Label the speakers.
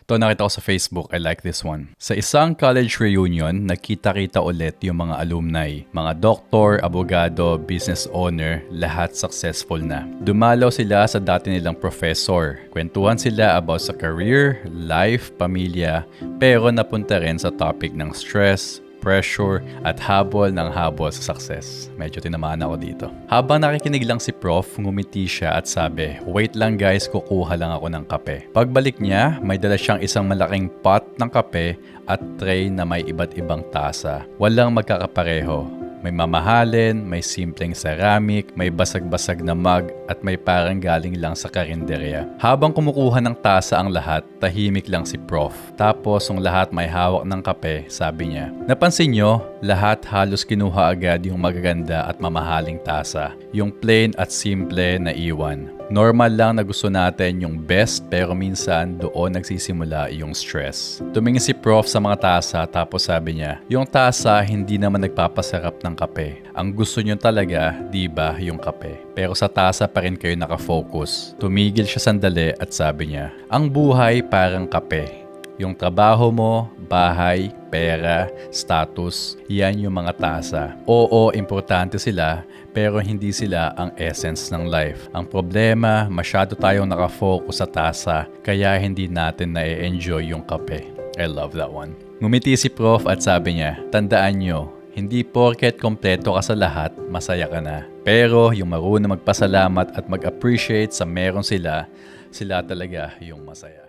Speaker 1: Ito nakita ko sa Facebook, I like this one. Sa isang college reunion, nagkita-kita ulit yung mga alumni. Mga doktor, abogado, business owner, lahat successful na. Dumalaw sila sa dati nilang professor. Kwentuhan sila about sa career, life, pamilya, pero napunta rin sa topic ng stress, pressure, at habol ng habol sa success. Medyo tinamaan ako dito. Habang nakikinig lang si Prof, ngumiti siya at sabi, "Wait lang guys, kukuha lang ako ng kape." Pagbalik niya, may dala siyang isang malaking pot ng kape at tray na may iba't ibang tasa. Walang magkakapareho. May mamahalin, may simpleng ceramic, may basag-basag na mug, at may parang galing lang sa karinderya. Habang kumukuha ng tasa ang lahat, tahimik lang si Prof. Tapos, ang lahat may hawak ng kape, sabi niya. Napansin nyo, lahat halos kinuha agad yung magaganda at mamahaling tasa. Yung plain at simple na iwan. Normal lang na gusto natin yung best pero minsan doon nagsisimula yung stress. Tumingin si Prof sa mga tasa tapos sabi niya, yung tasa hindi naman nagpapasarap ng kape. Ang gusto nyo talaga, di ba, yung kape. Pero sa tasa pa rin kayo nakafocus. Tumigil siya sandali at sabi niya, ang buhay parang kape. Yung trabaho mo, bahay, pera, status, yan yung mga tasa. Oo, importante sila, pero hindi sila ang essence ng life. Ang problema, masyado tayong nakafocus sa tasa, kaya hindi natin na-enjoy yung kape. I love that one. Ngumiti si Prof at sabi niya, tandaan nyo, hindi porket kompleto ka sa lahat, masaya ka na. Pero yung marunong magpasalamat at mag-appreciate sa meron sila, sila talaga yung masaya.